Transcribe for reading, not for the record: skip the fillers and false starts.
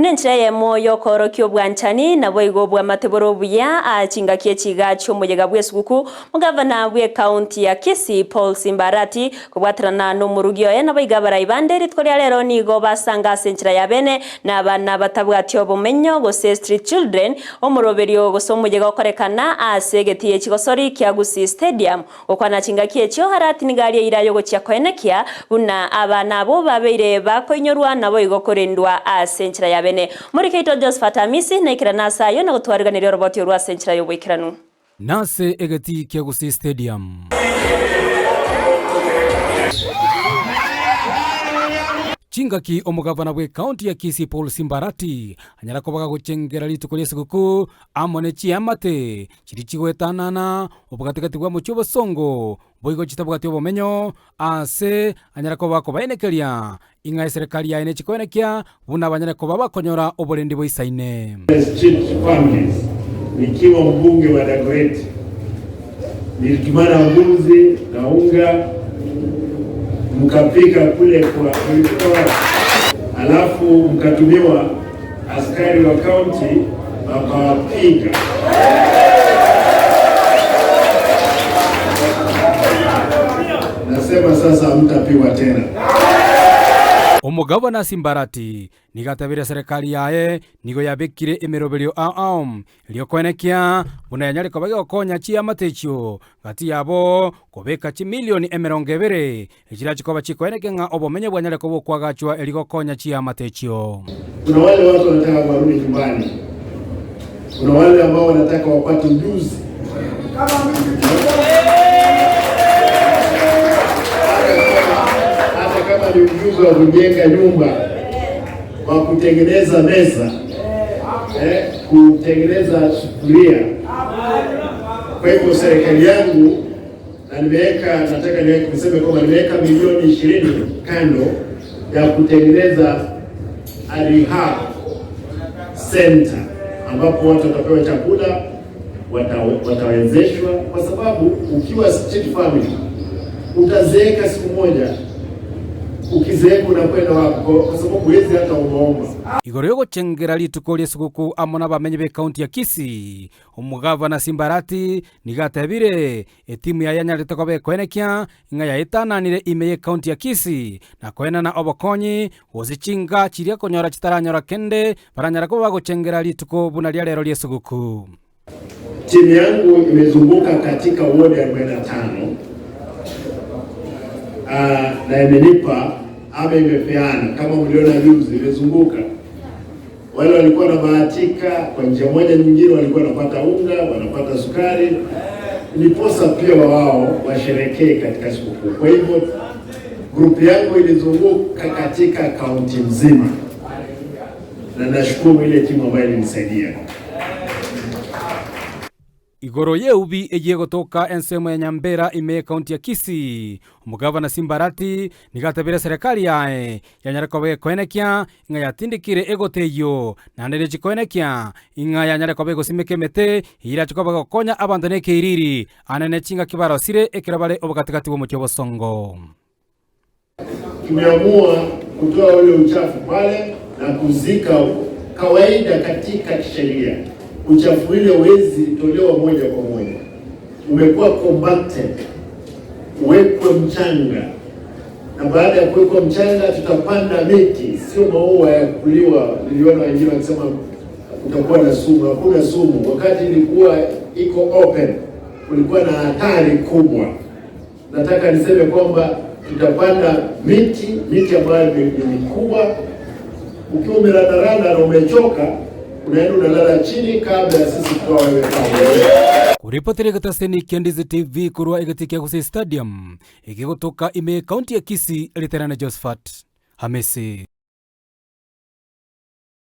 Nenchira yemo yokoro kyobwanchani na boigo bwa mateboro buya achinga kiechiga chomuyega bwesuku mugavana bwe county ya Kisii Simba Arati kubwatrana no murugyo na boiga barayibande ritkolya lero nigo basanga senchira ya bene na abana batabwati obumenyo gose street children omuroberio gosomuyega okorekana asegeti ekigosori kya Gusii stadium okwana chinga kiechyo Arati nigali irayo gochya koenekia buna abana abo babeire bakoinyorwa na boigo korendwa asenchira ya bene muri keito Josephat Amisi na ikiranasa yo na gutwariganira roboti rwa senchira yo bwikiranu nase egati kya Gusii stadium chingaki omugavana bwe county ya Kisii Simba Arati anyara kobaga guchengera litukole siguku amone chiamate chiri chigwetanana obugatigati bwa mucho bosongo boigo chitabwati obumenyo ase anyara kobaga kobaenekeria inga serikali ya ene chikoenekya buna banyara kobaga bakonyora obulendi bwisaine nikiwa mbunge wa Dagoretti nilitumana mbuzi na unga mkapika kule kwa kulitoa, alafu mkatumiwa askari wa county wakawapiga. Nasema sasa mtapigwa tena. Omugavana Simba Arati nigatabira serikali yae nigo yabekire emerobelio lyokoenekya buna yanyare kobaga okonya chiamatechyo gati yabo kobeka chimilioni 20 echira chikoba chikoeneke nga obomenye bwanyare kobo kwagachwa eligokonya chiamatechyo. Kuna wale watu wanataka warudi nyumbani, kuna wale ambao wanataka wapate ujuzi ni ujuzi wa kujenga nyumba, wa kutengeneza meza, kutengeneza sufuria. Kwa hivyo serikali yangu na nataka niseme kwamba nimeweka milioni 20 kando ya kutengeneza rehab center ambapo watu watapewa chakula, watawezeshwa, kwa sababu ukiwa street family utazeeka siku moja. Ukizeeka unakwenda wako kwa sababu huwezi hata uomba. Igoro yo guchengera litukole suguku amona bamenye be county ya Kisii omugavana Simba Arati nigatabire etimu ya yanyare tokobe koenekya inga ya itananire imeye county ya Kisii na koena na obokonyi ozichinga chiria konyora chitaranyora kende baranyara ko baguchengera lituko buna lya lero lye suguku. Timu yangu imezunguka katika ward ya 45 na imenipa ama imepeana kama mliona juzi imezunguka. Wale walikuwa na bahatika kwa njia moja nyingine, walikuwa wanapata unga, wanapata sukari, niposa pia wao washerekee katika sikukuu. Kwa hivyo grupu yangu ilizunguka katika kaunti nzima na nashukuru ile timu ambayo ilinisaidia. Igoro yeubi egiye gotoka ensemo ya Nyambera ime county ya Kisii omugavana Simba Arati nigatabira serikali yae yanyara kobe koenekya inga yatindikire egoteyo nandere chikoenekya inga yanyara kobe gosimekemete ira chikoba gokonya abantu nekeiriri anene chinga kibarosire ekirabale obugatigati bwo mucyo bosongo. Tumeamua kutoa ule uchafu pale na kuzika kawaida katika kisheria. Uchafu ile uwezi tolewa moja kwa moja, umekuwa compacted, uwekwe mchanga, na baada ya kuwekwa mchanga tutapanda miti, sio maua ya kuliwa. Niliona wengine wakisema utakuwa na sumu. Hakuna sumu. Wakati ilikuwa iko open kulikuwa na hatari kubwa. Nataka niseme kwamba tutapanda miti ambayo ni kubwa. Ukiwa umerandaranda na umechoka unaenda unalala chini kabla ya sisi kutoa wewe kama. Kuripotera gataseni Ndizi TV kurwa egati kya Gusii stadium ikigotoka ime county ya Kisii literana Josephat Amisi.